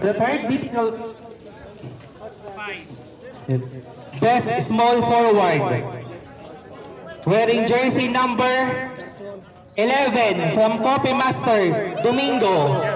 the third mythical best small forward, wearing jersey number 11 from Copy Master, Domingo.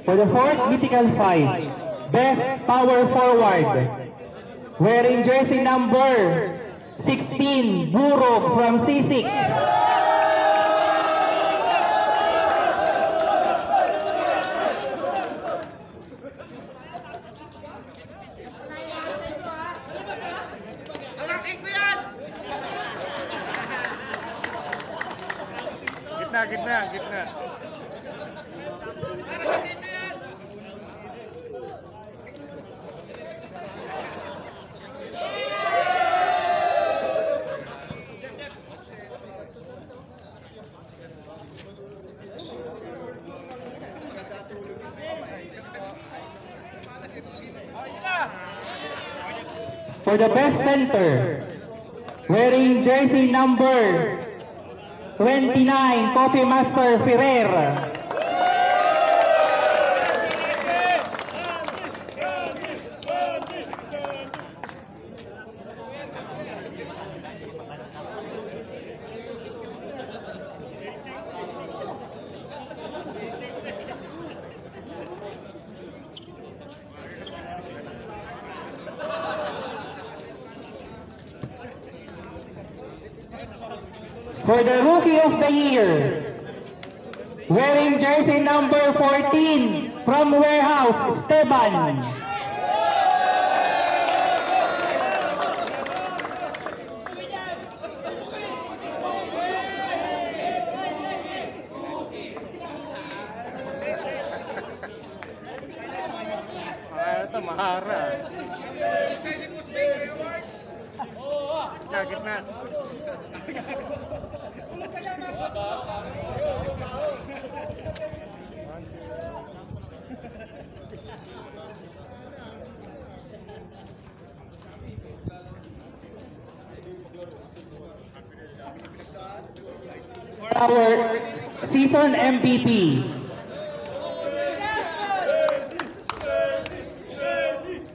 For the fourth mythical fight, best power forward, wearing jersey number 16, Burog from C6. Gitna. For the best center, wearing jersey number 29, Coffee Master Ferrer. For the Rookie of the Year, wearing jersey number 14 from Warehouse, Esteban. Ito mahara. Gitna. Our season MVP.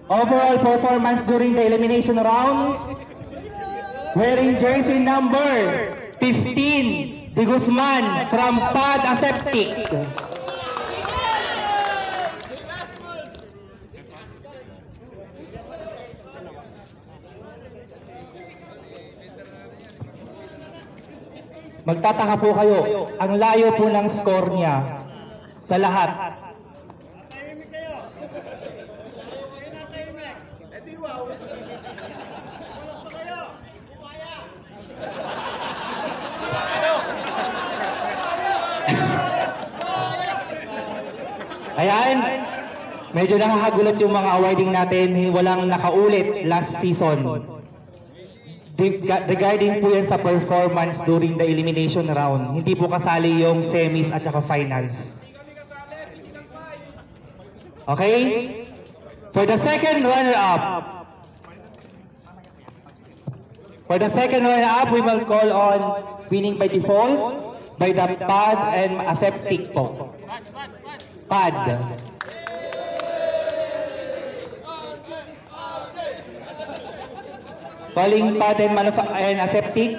Overall performance during the elimination round, wearing jersey number 15, De Guzman from Pad Aseptic. Magtataka po kayo, ang layo po ng score niya sa lahat. Ayan, medyo nakakagulat yung mga awarding natin, walang nakaulit last season. Regarding po yan sa performance during the elimination round, hindi po kasali yung semis at saka finals. Okay? For the second runner-up, we will call on winning by default by the Pad and Aseptic po. Pad. Calling Pad and Aseptic.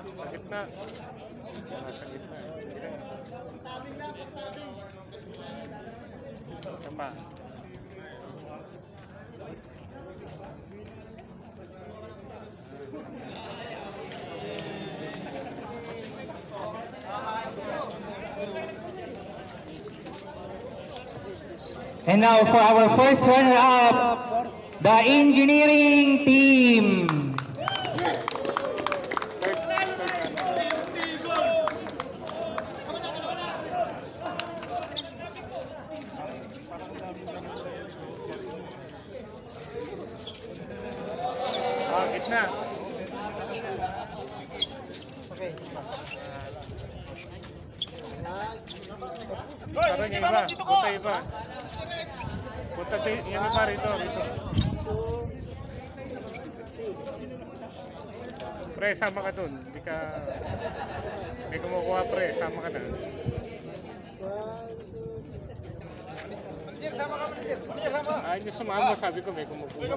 Sa gitna. Nasa gitna. Sige. Isa pa. And now for our first runner-up, the engineering team. Gitna. Parang yung iba. Punta iba. Punta yung iba rito. Pre, sama ka dun. Hindi ka kumukuha, pre. Sama ka na. Sama ka, manager. Ay, hindi sumama. Sabi ko may kumukuha.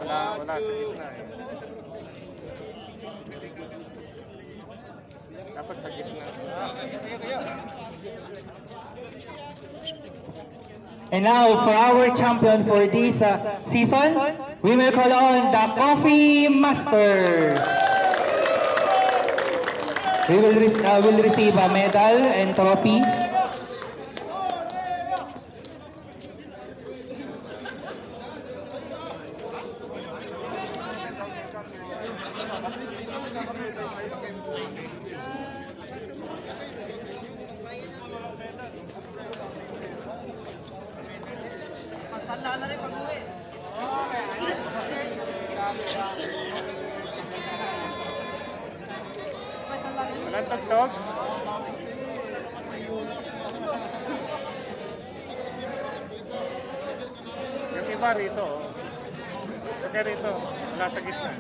Wala sa gitna eh. Dapat sa gitna. And now for our champion for this season, we will call on the Coffee Masters. We will receive a medal and trophy. Walang tugtog. Yung iba rito. Gusto kayo rito. Wala sa gitna.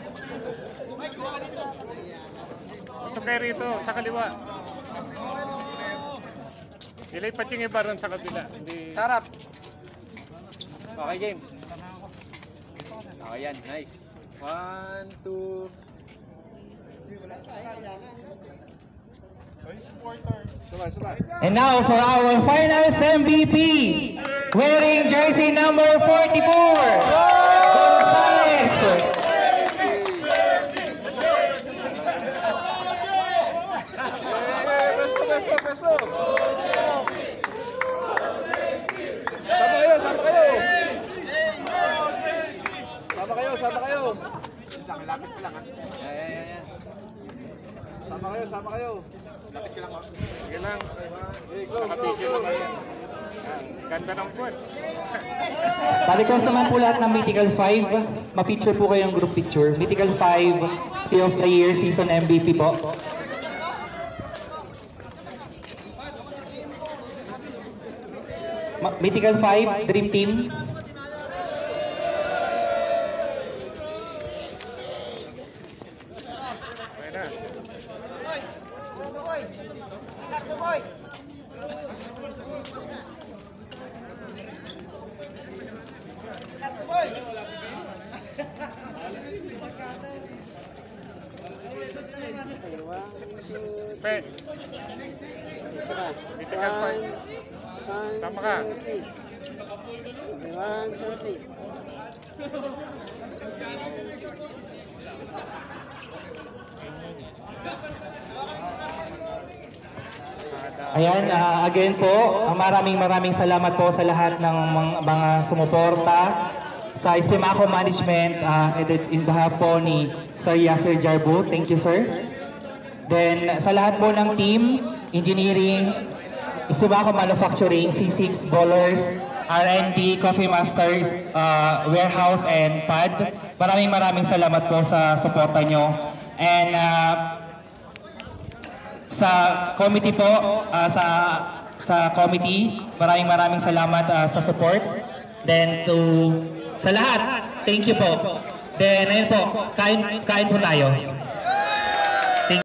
Gusto kayo rito. Sa kaliwa. Ilipat yung iba ron sa kabila. Hindi... Sarap. Okay, game. Okay, yan. Nice. 1, 2. And now for our finals MVP, wearing jersey number 44, Gonzales. Pesto. Sama kayo. Lapit ko lang ha. Yan. Sama kayo. Lapit ko lang ha. Sige lang. Go. Nakapigil naman yan. Ganda ng foot. Parekas naman po lahat ng Mythical 5. Ma-picture po kayong group picture. Mythical 5, Play of the Year, Season MVP po. Mythical 5, Dream Team. Pe. Mythical 5. Sama ka. 1, 2, 3. Ayan, again po, maraming salamat po sa lahat ng mga sumuporta sa Espimaco Management in behalf po ni Sir Yasser Jarbo. Thank you, sir. Then, sa lahat po ng team, engineering, Espimaco Manufacturing, C6 Bowlers, R&D, Coffee Masters, Warehouse, and PAD. Maraming salamat po sa suporta nyo. And sa committee po, sa committee, maraming salamat sa support. Then sa lahat, thank you po. Then ayun po, kain po tayo.